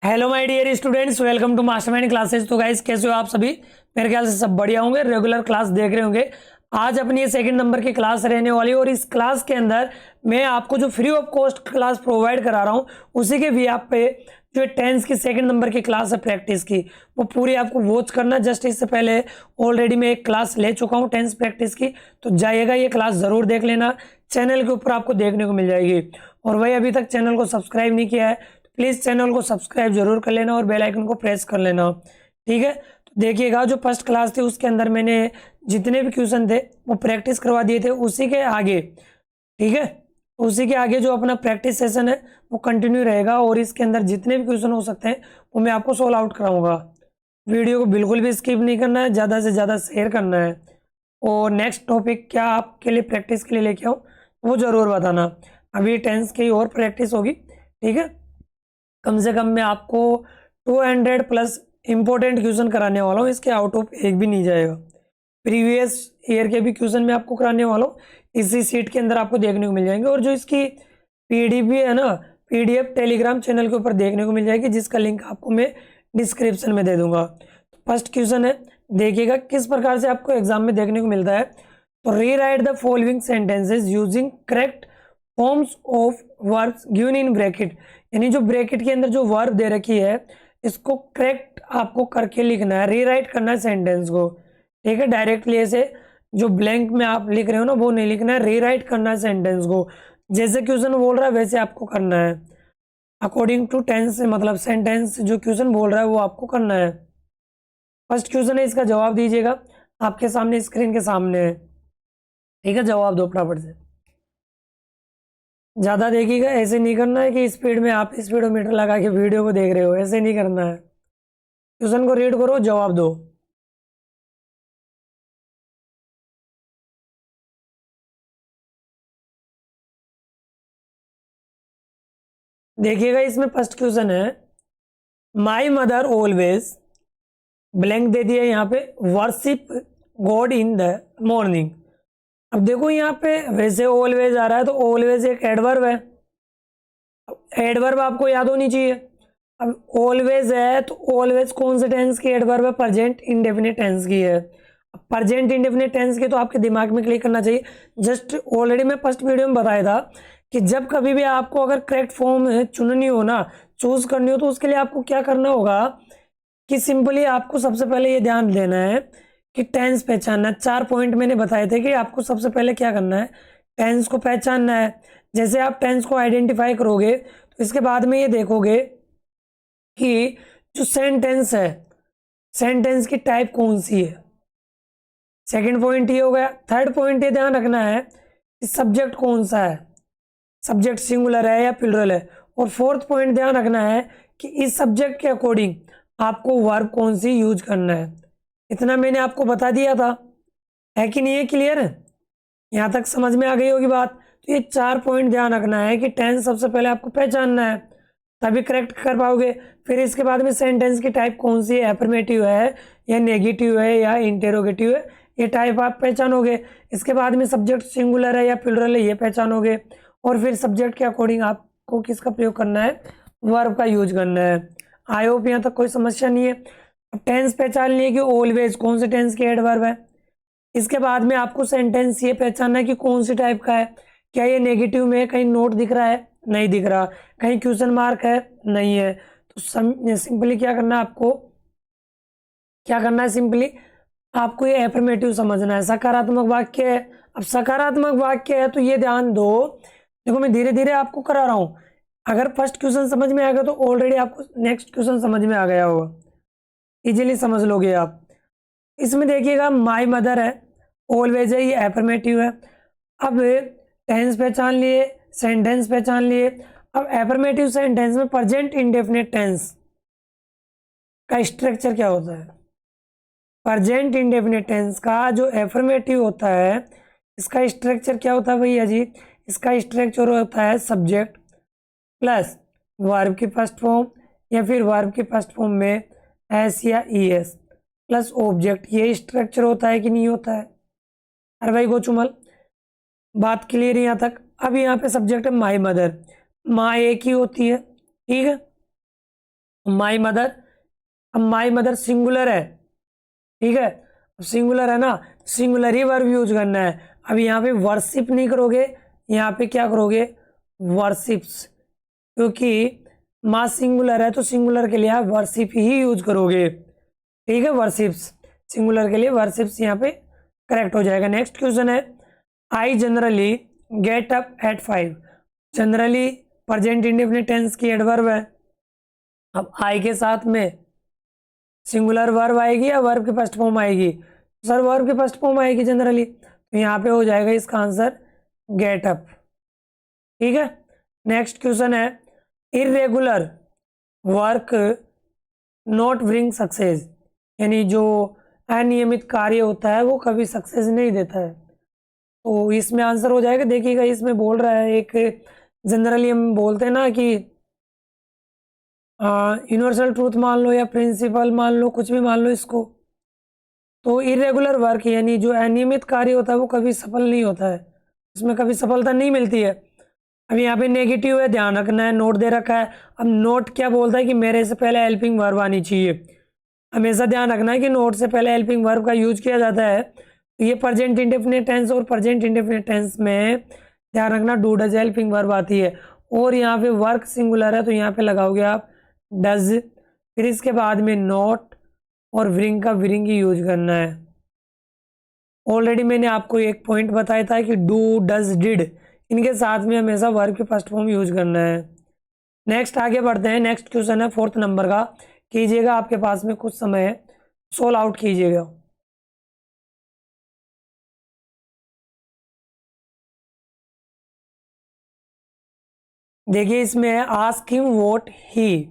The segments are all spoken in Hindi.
Hello my dear students, welcome to mastermind classes. तो गाइस, कैसे हो आप सभी? मेरे ख्याल से सब बढ़िया होंगे, रेगुलर क्लास देख रहे होंगे। आज अपनी ये सेकंड नंबर की क्लास रहने वाली है और इस क्लास के अंदर मैं आपको जो free of cost class provide करा रहा हूँ उसी के भी आप पे जो टेंस की सेकंड नंबर की क्लास है प्रैक्टिस की, वो पूरी आपको वॉच करना। जस्ट इससे पहले ऑलरेडी मैं एक क्लास ले चुका हूँ टेंस प्रैक्टिस की, तो जाइएगा ये क्लास ज़रूर देख लेना। चैनल के ऊपर आपको देखने को मिल जाएगी। और वही अभी तक चैनल को सब्सक्राइब नहीं किया है तो प्लीज़ चैनल को सब्सक्राइब जरूर कर लेना और बेल आइकन को प्रेस कर लेना, ठीक है। तो देखिएगा, जो फर्स्ट क्लास थी उसके अंदर मैंने जितने भी क्वेश्चन थे वो प्रैक्टिस करवा दिए थे। उसी के आगे, ठीक है, उसी के आगे जो अपना प्रैक्टिस सेशन है वो कंटिन्यू रहेगा और इसके अंदर जितने भी क्वेश्चन हो सकते हैं वो मैं आपको सोल्व आउट कराऊंगा। वीडियो को बिल्कुल भी स्किप नहीं करना है, ज़्यादा से ज़्यादा शेयर करना है। और नेक्स्ट टॉपिक क्या आपके लिए प्रैक्टिस के लिए लेके आऊँ वो ज़रूर बताना। अभी टेंस की और प्रैक्टिस होगी, ठीक है। कम से कम मैं आपको 200 प्लस इंपॉर्टेंट क्वेश्चन कराने वाला हूँ, इसके आउट ऑफ एक भी नहीं जाएगा। प्रीवियस ईयर के भी क्वेश्चन मैं आपको कराने वाला हूँ, इसी सीट के अंदर आपको देखने को मिल जाएंगे। और जो इसकी पीडीएफ है ना, पीडीएफ टेलीग्राम चैनल के ऊपर देखने को मिल जाएगी, जिसका लिंक आपको मैं डिस्क्रिप्शन में दे दूंगा। फर्स्ट क्वेश्चन है, देखिएगा किस प्रकार से आपको एग्जाम में देखने को मिलता है। तो rewrite the following sentences using correct forms of verbs given in bracket. यानी जो ब्रैकेट के अंदर जो वर्ब दे रखी है इसको करेक्ट आपको करके लिखना है, रीराइट करना है सेंटेंस को, ठीक है। डायरेक्टली ऐसे जो ब्लैंक में आप लिख रहे हो ना वो नहीं लिखना है, रीराइट करना है सेंटेंस को। जैसे क्वेश्चन बोल रहा है वैसे आपको करना है, अकॉर्डिंग टू टेंस, मतलब सेंटेंस जो क्वेश्चन बोल रहा है वो आपको करना है। फर्स्ट क्वेश्चन है, इसका जवाब दीजिएगा, आपके सामने स्क्रीन के सामने है, ठीक है। जवाब दो फटाफट से, ज़्यादा देखिएगा। ऐसे नहीं करना है कि स्पीड में आप स्पीडोमीटर लगा के वीडियो को देख रहे हो, ऐसे नहीं करना है। क्वेश्चन को रीड करो, जवाब दो। देखिएगा, इसमें फर्स्ट क्वेश्चन है, माई मदर ऑलवेज ब्लैंक दे दिया यहाँ पे, worship God in the morning. अब देखो यहाँ पे वैसे ऑलवेज आ रहा है तो ऑलवेज एक एडवर्ब है, एडवर्ब आपको याद होनी चाहिए। अब ऑलवेज है तो ऑलवेज कौन से टेंस की एडवर्ब है? प्रेजेंट इंडेफिनिट टेंस की है। प्रेजेंट इंडेफिनिट टेंस की तो आपके दिमाग में क्लिक करना चाहिए। जस्ट ऑलरेडी मैं फर्स्ट वीडियो में बताया था कि जब कभी भी आपको अगर करेक्ट फॉर्म चुननी हो ना, चूज करनी हो, तो उसके लिए आपको क्या करना होगा कि सिंपली आपको सबसे पहले ये ध्यान देना है कि टेंस पहचानना। 4 पॉइंट मैंने बताए थे कि आपको सबसे पहले क्या करना है, टेंस को पहचानना है। जैसे आप टेंस को आइडेंटिफाई करोगे तो इसके बाद में ये देखोगे कि जो सेंटेंस है, सेंटेंस की टाइप कौन सी है। सेकंड पॉइंट ये हो गया। थर्ड पॉइंट ये ध्यान रखना है कि सब्जेक्ट कौन सा है, सब्जेक्ट सिंगुलर है या प्लुरल है। और फोर्थ पॉइंट ध्यान रखना है कि इस सब्जेक्ट के अकॉर्डिंग आपको वर्ब कौन सी यूज करना है। इतना मैंने आपको बता दिया था, है कि नहीं है? क्लियर है? यहाँ तक समझ में आ गई होगी बात। तो ये 4 पॉइंट ध्यान रखना है कि टेंस सबसे पहले आपको पहचानना है, तभी करेक्ट कर पाओगे। फिर इसके बाद में सेंटेंस की टाइप कौन सी है, एफर्मेटिव है या नेगेटिव है या इंटेरोगेटिव है, ये टाइप आप पहचानोगे। इसके बाद में सब्जेक्ट सिंगुलर है या प्लुरल है, ये पहचानोगे। और फिर सब्जेक्ट के अकॉर्डिंग आपको किसका प्रयोग करना है, वर्ब का यूज करना है। आई होप यहाँ तक कोई समस्या नहीं है। अब टेंस पहचान लिए कि ऑलवेज कौन से टेंस की एडवर्ब है। इसके बाद में आपको सेंटेंस ये पहचानना है कि कौन सी टाइप का है। क्या ये नेगेटिव में है? कहीं नोट दिख रहा है? नहीं दिख रहा। कहीं क्वेश्चन मार्क है? नहीं है। तो सिंपली क्या करना है आपको, क्या करना है, सिंपली आपको ये एफर्मेटिव समझना है, सकारात्मक वाक्य है। अब सकारात्मक वाक्य है तो ये ध्यान दो, देखो मैं धीरे धीरे आपको करा रहा हूँ। अगर फर्स्ट क्वेश्चन समझ में आ गया तो ऑलरेडी आपको नेक्स्ट क्वेश्चन समझ में आ गया होगा, इजीली समझ लोगे आप। इसमें देखिएगा माई मदर है, ऑलवेज है, ये एफर्मेटिव है। अब टेंस पहचान लिए, सेंटेंस पहचान लिए। अब एफर्मेटिव सेंटेंस में प्रेजेंट इंडेफिनिट टेंस का स्ट्रक्चर क्या होता है? प्रेजेंट इंडेफिनिट टेंस का जो एफर्मेटिव होता है इसका स्ट्रक्चर क्या होता है भैया जी? इसका स्ट्रक्चर होता है सब्जेक्ट प्लस वर्ब की फर्स्ट फॉर्म, या फिर वर्ब की फर्स्ट फॉर्म में एस या ई एस प्लस ऑब्जेक्ट। ये स्ट्रक्चर होता है कि नहीं होता है? अरे भाई गोचुमल, बात क्लियर है यहाँ तक? अब यहाँ पे सब्जेक्ट है माई मदर, माँ एक ही होती है, ठीक है। माई मदर, अब माई मदर सिंगुलर है, ठीक है, सिंगुलर है ना, सिंगुलर ही वर्ब यूज करना है। अब यहाँ पे वर्शिप नहीं करोगे, यहाँ पे क्या करोगे, वर्शिप्स, क्योंकि माँ सिंगुलर है तो सिंगुलर के लिए आप वर्शिप ही यूज करोगे, ठीक है, वर्शिप्स, सिंगुलर के लिए वर्शिप्स यहाँ पे करेक्ट हो जाएगा। नेक्स्ट क्वेश्चन है, I generally get up at 5। Generally present indefinite tense की एडवर्ब है। अब आई के साथ में सिंगुलर वर्ब आएगी या वर्ब की फर्स्ट फॉर्म आएगी, सर वर्ब की फर्स्ट फॉर्म आएगी जनरली, तो यहाँ पे हो जाएगा इसका आंसर गेट अप, ठीक है। नेक्स्ट क्वेश्चन है, irregular work not bring success, यानी जो अनियमित कार्य होता है वो कभी सक्सेस नहीं देता है, तो इसमें आंसर हो जाएगा, देखिएगा इसमें बोल रहा है, एक जनरली हम बोलते हैं ना कि यूनिवर्सल ट्रूथ मान लो या प्रिंसिपल मान लो, कुछ भी मान लो इसको, तो इरेगुलर वर्क यानी जो अनियमित कार्य होता है वो कभी सफल नहीं होता है, उसमें कभी सफलता नहीं मिलती है। अब यहाँ पे नेगेटिव है, ध्यान रखना है, नोट दे रखा है। अब नोट क्या बोलता है कि मेरे से पहले हेल्पिंग वर्ब आनी चाहिए, हमेशा ध्यान रखना है कि नोट से पहले हेल्पिंग वर्ब का यूज किया जाता है, तो ये प्रेजेंट इंडेफिनिट टेंस और प्रेजेंट इंडेफिनिट टेंस में ध्यान रखना डू डज हेल्पिंग वर्ब आती है, और यहाँ पे वर्क सिंगुलर है तो यहाँ पे लगाओगे आप डज, फिर इसके बाद में नॉट और विरिंग का विरिंग ही यूज करना है। ऑलरेडी मैंने आपको एक पॉइंट बताया था कि डू डज डिड, इनके साथ में हमेशा वर्ब की फर्स्ट फॉर्म यूज करना है। नेक्स्ट आगे बढ़ते हैं, नेक्स्ट क्वेश्चन है 4th नंबर का, कीजिएगा, आपके पास में कुछ समय है, सोल्व आउट कीजिएगा। देखिए इसमें है ask him what he,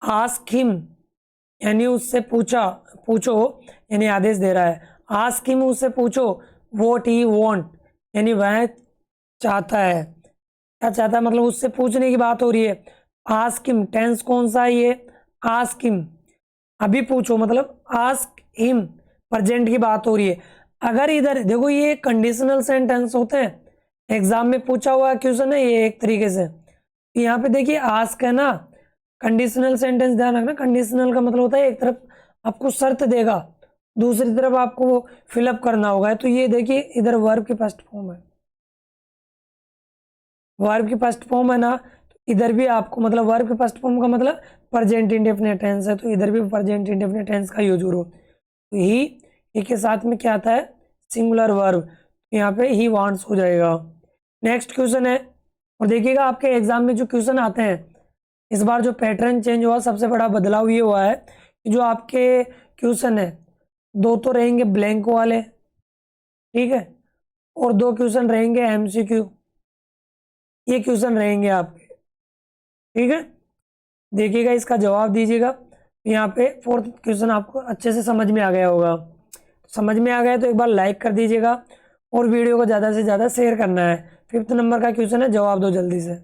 ask him यानी उससे पूछा, पूछो यानी आदेश दे रहा है, आस्क हिम उससे पूछो, व्हाट ही वांट यानी वह चाहता है, क्या चाहता है मतलब उससे पूछने की बात हो रही है। आस्क हिम टेंस कौन सा है ये, आस्क हिम, अभी पूछो मतलब आस्क हिम, प्रेजेंट की बात हो रही है। अगर इधर देखो ये कंडीशनल सेंटेंस होते हैं, एग्जाम में पूछा हुआ क्वेश्चन है ये एक तरीके से, यहाँ पे देखिए आस्क है ना, कंडीशनल सेंटेंस ध्यान रखना, कंडीशनल का मतलब होता है एक तरफ आपको शर्त देगा, दूसरी तरफ आपको फिलअप करना होगा, तो ये देखिए इधर वर्ब की फर्स्ट फॉर्म है, वर्ब की फर्स्ट फॉर्म है ना, तो इधर भी आपको मतलब वर्ब की फर्स्ट फॉर्म का मतलब प्रेजेंट इंडेफिनिट टेंस है, तो इधर भी प्रेजेंट इंडेफिनिट टेंस का यूज करो, तो ही के साथ में क्या आता है, सिंगुलर वर्ब, यहाँ पे ही वांट्स हो जाएगा। नेक्स्ट क्वेश्चन है, और देखिएगा आपके एग्जाम में जो क्वेश्चन आते हैं इस बार जो पैटर्न चेंज हुआ, सबसे बड़ा बदलाव ये हुआ है कि जो आपके क्वेश्चन है 2 तो रहेंगे ब्लैंक वाले, ठीक है, और 2 क्वेश्चन रहेंगे एमसीक्यू, ये क्वेश्चन रहेंगे आपके, ठीक है। देखिएगा इसका जवाब दीजिएगा, यहाँ पे 4th क्वेश्चन आपको अच्छे से समझ में आ गया होगा, समझ में आ गया तो एक बार लाइक कर दीजिएगा और वीडियो को ज़्यादा से ज़्यादा शेयर करना है। 5th नंबर का क्वेश्चन है, जवाब दो जल्दी से।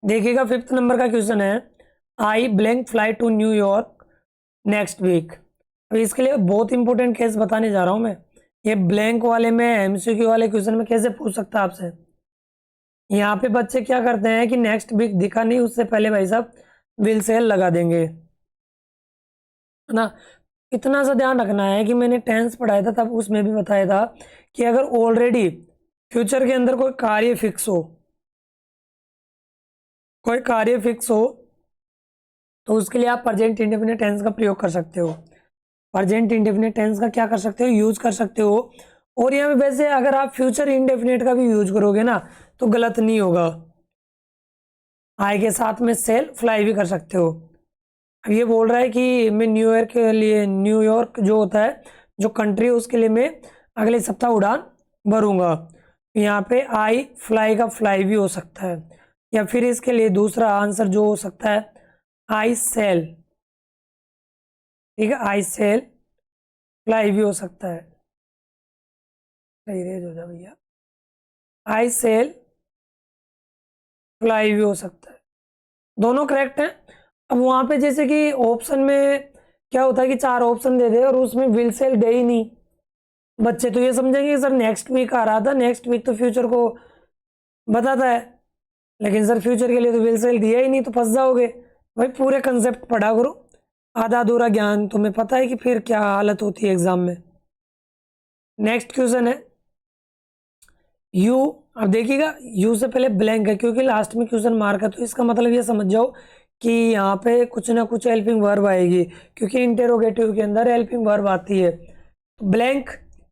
देखिएगा 5th नंबर का क्वेश्चन है, I blank fly to New York next week. अब इसके लिए बहुत इंपॉर्टेंट केस बताने जा रहा हूँ मैं, ये ब्लैंक वाले में एमसीक्यू वाले क्वेश्चन में कैसे पूछ सकता है आपसे। यहाँ पे बच्चे क्या करते हैं कि नेक्स्ट वीक दिखा नहीं उससे पहले भाई साहब विल सेल लगा देंगे, है ना। इतना सा ध्यान रखना है कि मैंने टेंस पढ़ाया था तब उसमें भी बताया था कि अगर ऑलरेडी फ्यूचर के अंदर कोई कार्य फिक्स हो, कोई कार्य फिक्स हो, तो उसके लिए आप प्रेजेंट इंडेफिनिट टेंस का प्रयोग कर सकते हो, प्रेजेंट इंडेफिनिट टेंस का क्या कर सकते हो, यूज कर सकते हो। और यहाँ पे वैसे अगर आप फ्यूचर इंडेफिनिट का भी यूज करोगे ना तो गलत नहीं होगा, आई के साथ में सेल फ्लाई भी कर सकते हो। अब ये बोल रहा है कि मैं न्यूयॉर्क के लिए, न्यूयॉर्क जो होता है जो कंट्री है उसके लिए मैं अगले सप्ताह उड़ान भरूंगा, यहाँ पे आई फ्लाई का फ्लाई भी हो सकता है, या फिर इसके लिए दूसरा आंसर जो हो सकता है आई सेल, ठीक है, आई सेल फ्लाई भी हो सकता है, सही रेज हो जाए भैया, आई सेल फ्लाई भी हो सकता है, दोनों करेक्ट हैं। अब वहाँ पे जैसे कि ऑप्शन में क्या होता है कि 4 ऑप्शन दे दे और उसमें विल सेल दे ही नहीं, बच्चे तो ये समझेंगे सर नेक्स्ट वीक आ रहा था, नेक्स्ट वीक तो फ्यूचर को बताता है, लेकिन सर फ्यूचर के लिए तो विल सेल दिया ही नहीं, तो फंस जाओगे। भाई पूरे कंसेप्ट पढ़ा करो, आधा अधूरा ज्ञान तुम्हें पता है कि फिर क्या हालत होती है एग्जाम में। नेक्स्ट क्वेश्चन है यू। अब देखिएगा यू से पहले ब्लैंक है क्योंकि लास्ट में क्वेश्चन मार्क है, तो इसका मतलब ये समझ जाओ कि यहाँ पे कुछ ना कुछ हेल्पिंग वर्ब आएगी, क्योंकि इंटेरोगेटिव के अंदर हेल्पिंग वर्ब आती है। Blank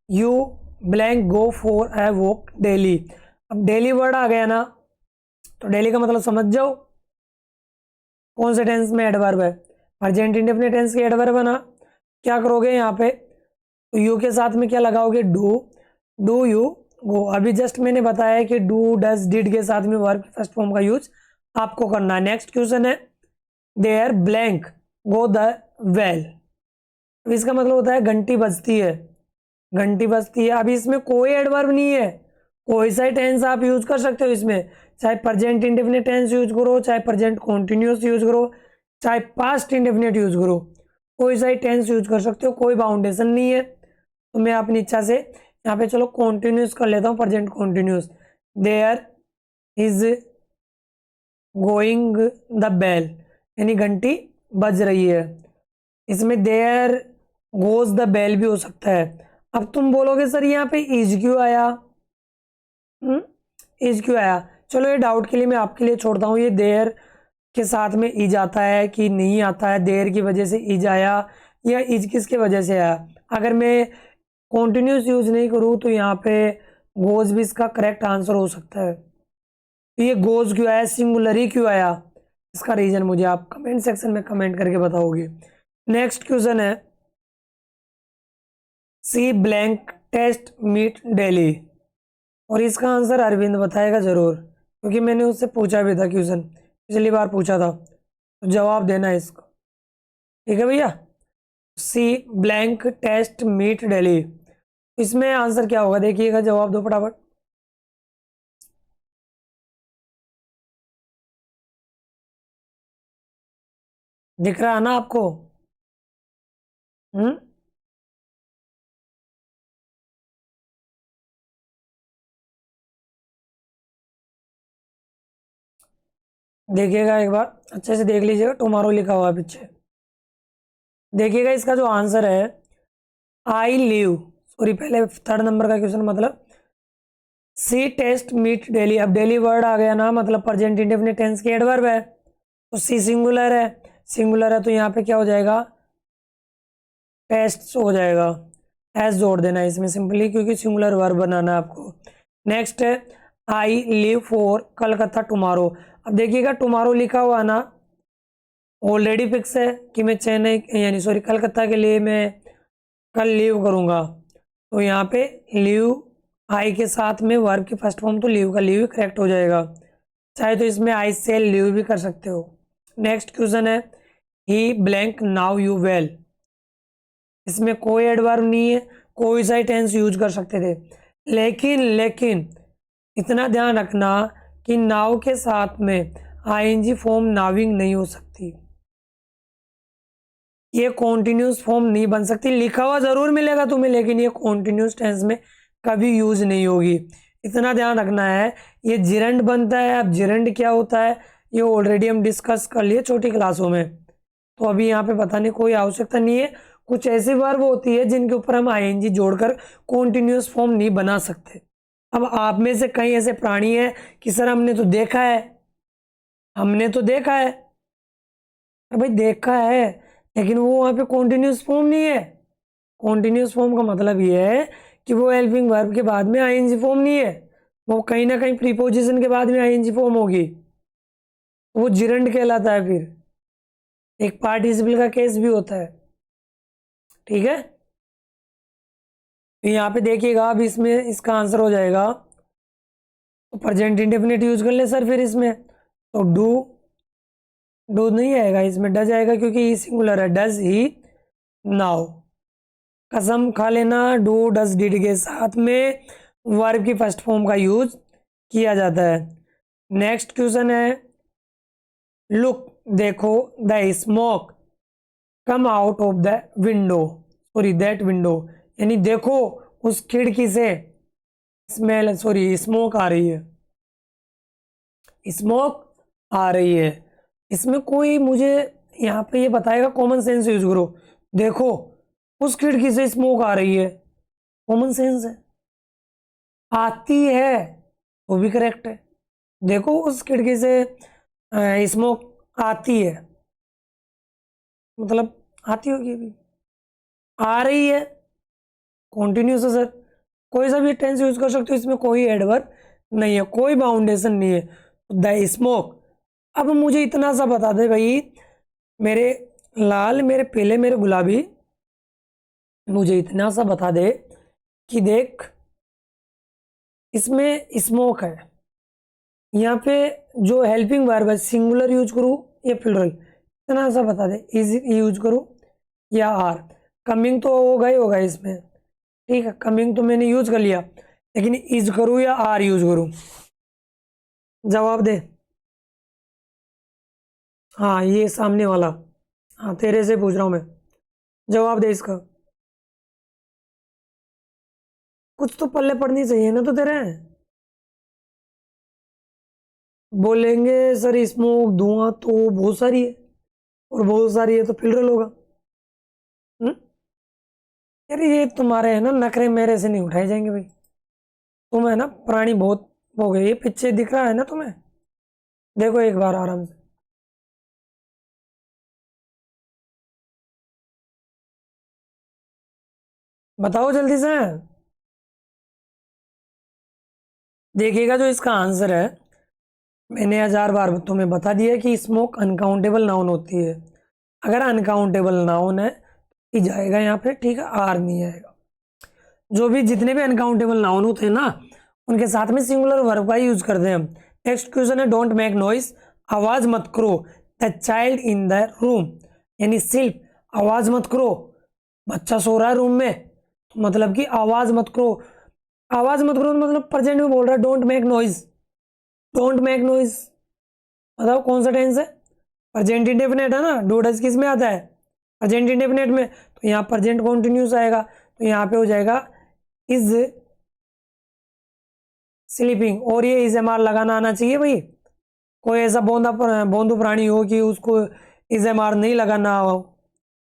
you blank go for I walk daily. अब डेली वर्ड आ गया ना, तो डेली का मतलब समझ जाओ कौन से टेंस में एडवर्ब है, प्रेजेंट इंडेफिनिट टेंस के एडवर्ब है ना। क्या करोगे यहाँ पे, तो यू के साथ में क्या लगाओगे, डू यू गो। अभी जस्ट मैंने बताया कि डू डज डिड के साथ में वर्ब फर्स्ट फॉर्म का यूज आपको करना है। नेक्स्ट क्वेश्चन है there blank go the well. इसका मतलब होता है घंटी बजती है, घंटी बजती है। अभी इसमें कोई एडवर्ब नहीं है, कोई सा टेंस आप यूज कर सकते हो इसमें, चाहे प्रेजेंट इंडेफिनिट टेंस यूज करो, चाहे प्रेजेंट कॉन्टिन्यूस यूज करो, चाहे पास्ट इंडेफिनिट यूज करो, कोई सा टेंस यूज कर सकते हो, कोई बाउंडेशन नहीं है। तो मैं अपनी इच्छा से यहाँ पे चलो कॉन्टिन्यूस कर लेता हूँ, present continuous. There is going the bell, यानी घंटी बज रही है। इसमें देयर गोज द बेल भी हो सकता है। अब तुम बोलोगे सर यहाँ पे इज क्यों आया, इज क्यों आया। चलो ये डाउट के लिए मैं आपके लिए छोड़ता हूँ, ये देयर के साथ में इज आता है कि नहीं आता है, देयर की वजह से इज आया या इज किसके वजह से आया। अगर मैं कॉन्टिन्यूस यूज नहीं करूँ तो यहाँ पे गोज भी इसका करेक्ट आंसर हो सकता है। तो ये गोज क्यों आया, सिंगुलर ही क्यों आया, इसका रीजन मुझे आप कमेंट सेक्शन में कमेंट करके बताओगे। नेक्स्ट क्वेश्चन है सी ब्लैंक टेस्ट मीट डेली, और इसका आंसर अरविंद बताएगा जरूर, क्योंकि मैंने उससे पूछा भी था क्वेश्चन, पिछली बार पूछा था, तो जवाब देना है इसको। ठीक है भैया, सी ब्लैंक टेस्ट मीट डेली, इसमें आंसर क्या होगा देखिएगा, जवाब दो फटाफट। दिख रहा है ना आपको? हम्म, देखिएगा एक बार अच्छे से देख लीजिएगा, टुमारो लिखा हुआ है पीछे। देखिएगा इसका जो आंसर है आई लिव, सॉरी पहले 3rd नंबर का क्वेश्चन, मतलब सी टेस्ट मीट डेली। अब डेली वर्ड आ गया ना, मतलब प्रेजेंट इंडेफिनिट टेंस की एडवर्ब है, तो सी सिंगुलर है, सिंगुलर है तो यहाँ पे क्या हो जाएगा, टेस्ट हो जाएगा। एस जोड़ देना है इसमें सिंपली, क्योंकि सिंगुलर वर्ब बनाना है आपको। नेक्स्ट है I live for Calcutta tomorrow. अब देखिएगा टुमारो लिखा हुआ ना, ऑलरेडी फिक्स है कि मैं चेन्नई यानी सॉरी कलकत्ता के लिए मैं कल लीव करूँगा, तो यहाँ पे लीव आई के साथ में वर्ब की फर्स्ट फॉर्म, तो लीव का लीव करेक्ट हो जाएगा। चाहे तो इसमें आई सेल लीव भी कर सकते हो। नेक्स्ट क्वेश्चन है ही ब्लैंक नाउ यू वेल, इसमें कोई एडवर्ब नहीं है, कोई सा टेंस यूज कर सकते थे, लेकिन इतना ध्यान रखना कि नाउ के साथ में आईएनजी फॉर्म नाविंग नहीं हो सकती, ये कॉन्टिन्यूस फॉर्म नहीं बन सकती। लिखा हुआ जरूर मिलेगा तुम्हें, लेकिन ये कॉन्टिन्यूस टेंस में कभी यूज नहीं होगी, इतना ध्यान रखना है। ये जिरंड बनता है। अब जिरंड क्या होता है ये ऑलरेडी हम डिस्कस कर लिए छोटी क्लासों में, तो अभी यहाँ पे बताने कोई आवश्यकता नहीं है। कुछ ऐसी वर्ब होती है जिनके ऊपर हम आईएनजी जोड़कर कॉन्टिन्यूस फॉर्म नहीं बना सकते। अब आप में से कई ऐसे प्राणी हैं कि सर हमने तो देखा है, हमने तो देखा है, अरे भाई देखा है, लेकिन वो वहाँ पे कॉन्टिन्यूस फॉर्म नहीं है। कॉन्टिन्यूस फॉर्म का मतलब ये है कि वो हेल्पिंग वर्ब के बाद में आईएनजी फॉर्म नहीं है, वो कहीं ना कहीं प्रीपोजिशन के बाद में आईएनजी फॉर्म होगी, वो जिरंड कहलाता है। फिर एक पार्टिसिपल का केस भी होता है। ठीक है, तो यहाँ पे देखिएगा, अब इसमें इसका आंसर हो जाएगा, तो प्रेजेंट इंडेफिनिट यूज कर ले सर फिर इसमें, तो डू नहीं आएगा इसमें, डज आएगा, क्योंकि ही सिंगुलर है, डज ही नाउ। कसम खा लेना डू डज डिड के साथ में वर्ब की फर्स्ट फॉर्म का यूज किया जाता है। नेक्स्ट क्वेश्चन है, लुक, देखो, the smoke come out of the window, sorry that window, यानी देखो उस खिड़की से स्मेल, सॉरी स्मोक आ रही है, स्मोक आ रही है। इसमें कोई मुझे यहाँ पे ये बताएगा, कॉमन सेंस यूज करो। देखो उस खिड़की से स्मोक आ रही है, कॉमन सेंस है। आती है वो भी करेक्ट है। देखो उस खिड़की से स्मोक आती है, मतलब आती होगी अभी, आ रही है कॉन्टिन्यूस है सर। कोई सा भी टेंस यूज कर सकते हो, इसमें कोई एडवर्ब नहीं है, कोई बाउंडेशन नहीं है। द स्मोक, अब मुझे इतना सा बता दे भाई मेरे लाल, मेरे पीले, मेरे गुलाबी, मुझे इतना सा बता दे कि देख इसमें स्मोक है, यहाँ पे जो हेल्पिंग वर्ब है सिंगुलर यूज करूँ या प्लूरल, इतना सा बता दे, इज यूज करूँ या आर। कमिंग तो होगा इसमें, ठीक है, कमिंग तो मैंने यूज कर लिया, लेकिन इज करूँ या आर यूज करूँ, जवाब दे। हाँ ये सामने वाला, हाँ तेरे से पूछ रहा हूँ मैं, जवाब दे इसका। कुछ तो पल्ले पड़नी चाहिए ना तो तेरे, बोलेंगे सर स्मोक धुआं तो बहुत सारी है, और बहुत सारी है तो प्लूरल होगा। हम्म? यार ये तुम्हारे है ना नखरे, मेरे से नहीं उठाए जाएंगे भाई। तुम है ना प्राणी बहुत हो गए, ये पीछे दिख रहा है ना तुम्हें, देखो एक बार आराम से। बताओ जल्दी से। देखिएगा जो इसका आंसर है, मैंने 1000 बार तुम्हें बता दिया कि स्मोक अनकाउंटेबल नाउन होती है। अगर अनकाउंटेबल नाउन है ई जाएगा यहाँ पे, ठीक है, आर नहीं आएगा। जो भी जितने भी अनकाउंटेबल नाउन होते हैं ना, उनके साथ में सिंगुलर वर्ब का यूज करते हैं हम। नेक्स्ट क्वेश्चन है, डोंट मेक नॉइस, आवाज मत करो, the child in the room, यानी सिर्फ आवाज मत करो, बच्चा सो रहा है रूम में, तो मतलब कि आवाज मत करो। आवाज मत करो मतलब प्रेजेंट में बोल रहा है, don't make noise, don't make noise. बताओ कौन सा टेंस है, प्रेजेंट इंडेफिनेट है ना, डू डज किस में आता है, प्रेजेंट इंडेफिनेट में, तो यहाँ प्रेजेंट कॉन्टिन्यूस आएगा, तो यहाँ पे हो जाएगा इज स्लीपिंग, और ये इज एम आर लगाना आना चाहिए भाई। कोई ऐसा बोंदू प्राणी हो कि उसको इज एम आर नहीं लगाना हो।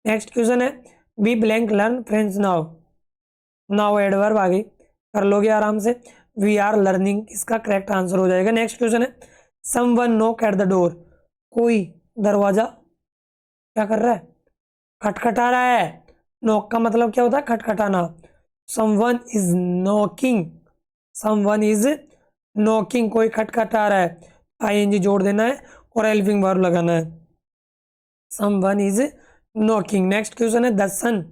नेक्स्ट क्वेश्चन है, B blank learn French now, now adverb आ गई, कर लोगे आराम से। वी आर लर्निंग इसका करेक्ट आंसर हो जाएगा। नेक्स्ट क्वेश्चन है, someone knock at the door, कोई दरवाजा क्या कर रहा है, खटखटा रहा है। नॉक का मतलब क्या होता है, खटखटाना। Someone is knocking, someone is knocking, कोई खटखटा रहा है, आईएनजी जोड़ देना है और हेल्पिंग वर्ब लगाना है। Someone is knocking. Next question है, द सन,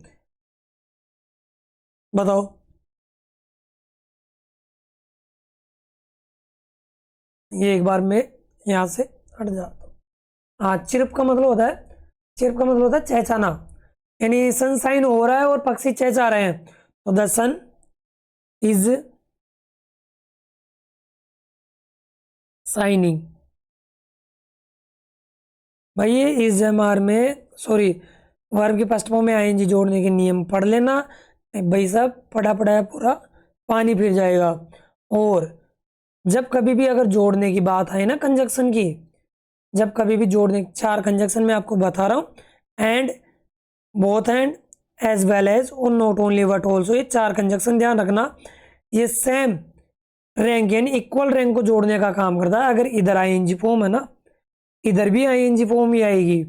बताओ। ये एक बार मैं यहाँ से हट जाता हूँ। हाँ चिरप का मतलब होता है, चिरप का मतलब होता है चहचाना, यानी सनशाइन हो रहा है और पक्षी चहचा रहे हैं, तो द सन इज शाइनिंग। भाई ये इज एम आर में, सॉरी वर्ब के फर्स्ट फॉर्म में आईएनजी जोड़ने के नियम पढ़ लेना भाई साहब, पढ़ा पढ़ाया पूरा पानी फिर जाएगा। और जब कभी भी अगर जोड़ने की बात आए ना कंजक्शन की, जब कभी भी जोड़ने, 4 कंजक्शन में आपको बता रहा हूँ, and, both and, as well as और नॉट ओनली बट ऑल्सो, ये 4 कंजक्शन ध्यान रखना, ये सेम रैंक यानी इक्वल रैंक को जोड़ने का काम करता है। अगर इधर आईएनजी फॉर्म है ना, इधर भी आईएनजी फॉर्म ही आएगी।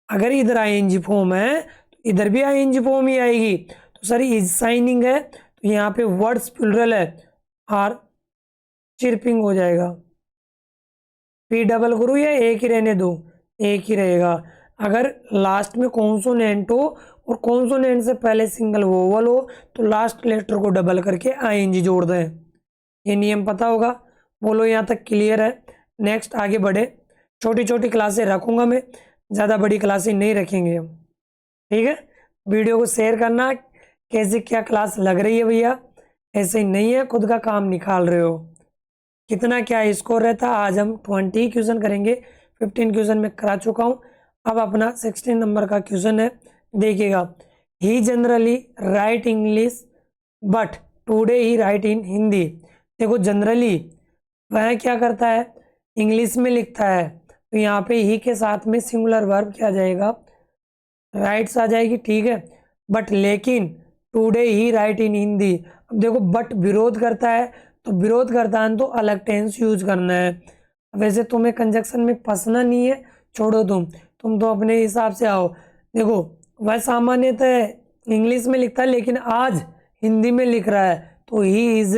अगर इधर आईएनजी फॉर्म है तो इधर भी आईएनजी फॉर्म ही आएगी। तो सर इज साइनिंग है, तो यहाँ पे वर्ड्स प्लूरल है, आर चिरपिंग हो जाएगा। पी डबल करूँ या एक ही रहने दो, एक ही रहेगा। अगर लास्ट में कॉन्सोनेंट हो और कॉन्सोनेंट से पहले सिंगल वोवल हो तो लास्ट लेटर को डबल करके आईएनजी जोड़ दें। ये नियम पता होगा, बोलो यहाँ तक क्लियर है। नेक्स्ट आगे बढ़े, छोटी छोटी क्लासें रखूँगा मैं, ज़्यादा बड़ी क्लासें नहीं रखेंगे हम, ठीक है। वीडियो को शेयर करना, कैसे क्या क्लास लग रही है भैया, ऐसे ही नहीं है खुद का काम निकाल रहे हो। कितना क्या स्कोर रहता है। आज हम 20 क्वेश्चन करेंगे, 15 क्वेश्चन में करा चुका हूँ। अब अपना 16 नंबर का क्वेश्चन है, देखिएगा। He generally write English but today he write in Hindi. देखो जनरली वह क्या करता है, इंग्लिश में लिखता है, तो यहाँ पे ही के साथ में सिंगुलर वर्ब क्या आ जाएगा, राइट्स आ जाएगी, ठीक है। बट लेकिन today he write in Hindi. अब देखो बट विरोध करता है, तो विरोध करता है तो अलग टेंस यूज करना है। वैसे तुम्हें कंजक्शन में फंसना नहीं है, छोड़ो तुम तो अपने हिसाब से आओ। देखो वह सामान्यतः इंग्लिश में लिखता है, लेकिन आज हिंदी में लिख रहा है, तो ही इज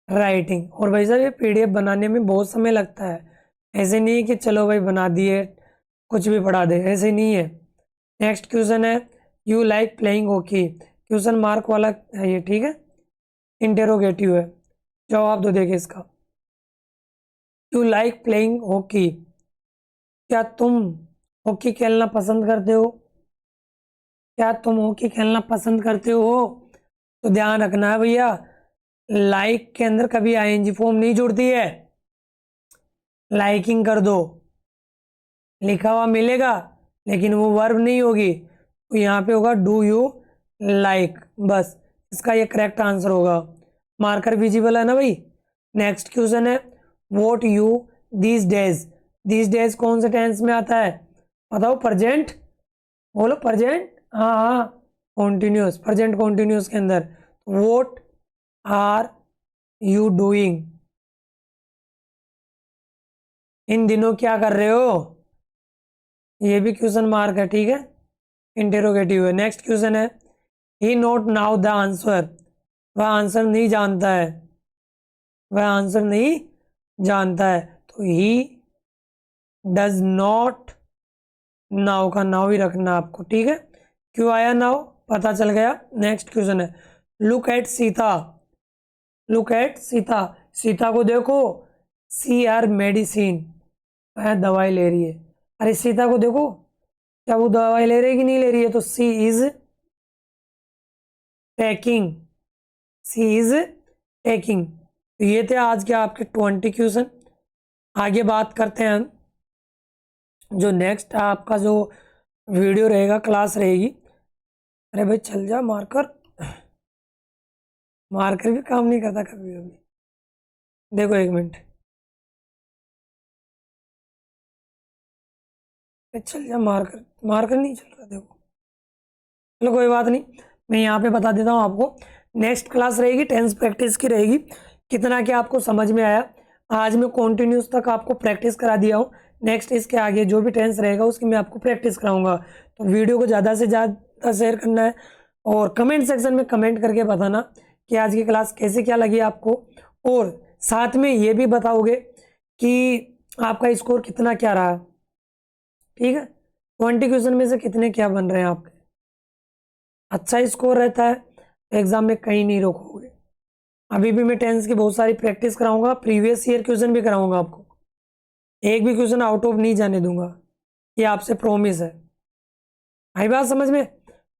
राइटिंग। और भाई साहब ये पीडीएफ बनाने में बहुत समय लगता है, ऐसे नहीं है कि चलो भाई बना दिए कुछ भी पढ़ा दे, ऐसे नहीं है। नेक्स्ट क्वेश्चन है, you like playing hockey. Question mark वाला है ये, ठीक है, इंटेरोगेटिव है। जवाब दो देखे इसका। यू लाइक प्लेइंग हॉकी, क्या तुम हॉकी खेलना पसंद करते हो? क्या तुम हॉकी खेलना पसंद करते हो? तो ध्यान रखना है भैया, लाइक के अंदर कभी आईएनजी फॉर्म नहीं जुड़ती है। लाइकिंग कर दो, लिखा हुआ मिलेगा लेकिन वो वर्ब नहीं होगी, तो यहाँ पे होगा डू यू लाइक, बस इसका ये करेक्ट आंसर होगा। मार्कर विजिबल है ना भाई। नेक्स्ट क्वेश्चन है, what you these days. These days कौन से टेंस में आता है बताओ? प्रेजेंट, बोलो प्रेजेंट, हाँ हाँ, कॉन्टिन्यूस, प्रेजेंट कॉन्टिन्यूस के अंदर। वॉट आर यू डूइंग, इन दिनों क्या कर रहे हो? ये भी क्वेश्चन मार्क है, ठीक है, इंटेरोगेटिव है। नेक्स्ट क्वेश्चन है, ही नोट नाउ द आंसर। वह आंसर नहीं जानता है, वह आंसर नहीं जानता है, तो ही डज नॉट, नाउ का नाउ ही रखना आपको, ठीक है। क्यों आया नाउ, पता चल गया। नेक्स्ट क्वेश्चन है, look at Sita. Look at Sita, Sita को देखो, सी आर मेडिसिन, वह दवाई ले रही है। अरे सीता को देखो, क्या वो दवाई ले रही है कि नहीं ले रही है? तो she is taking, she is taking. तो ये थे आज के आपके 20 क्वेश्चन। आगे बात करते हैं हम, जो नेक्स्ट आपका जो वीडियो रहेगा, क्लास रहेगी। अरे भाई चल जा, मार्कर, मार्कर भी काम नहीं करता कभी कभी। देखो एक मिनट, चल जा, मार्कर, मार्कर नहीं चल रहा, देखो। चलो कोई बात नहीं, मैं यहाँ पे बता देता हूँ आपको। नेक्स्ट क्लास रहेगी टेंस प्रैक्टिस की रहेगी। कितना क्या आपको समझ में आया? आज मैं कॉन्टिन्यूस तक आपको प्रैक्टिस करा दिया हूँ। नेक्स्ट इसके आगे जो भी टेंस रहेगा उसकी मैं आपको प्रैक्टिस कराऊंगा। तो वीडियो को ज़्यादा से ज़्यादा शेयर करना है, और कमेंट सेक्शन में कमेंट करके बताना कि आज की क्लास कैसे क्या लगी आपको, और साथ में ये भी बताओगे कि आपका स्कोर कितना क्या रहा, ठीक है। 20 क्वेश्चन में से कितने क्या बन रहे हैं आपके? अच्छा स्कोर रहता है तो एग्जाम में कहीं नहीं रोकोगे। अभी भी मैं टेंस की बहुत सारी प्रैक्टिस कराऊंगा, प्रीवियस ईयर क्वेश्चन भी कराऊंगा आपको, एक भी क्वेश्चन आउट ऑफ नहीं जाने दूंगा, ये आपसे प्रॉमिस है। आई बात समझ में?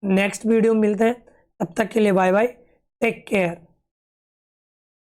नेक्स्ट वीडियो में मिलते हैं, तब तक के लिए बाय बाय, टेक केयर।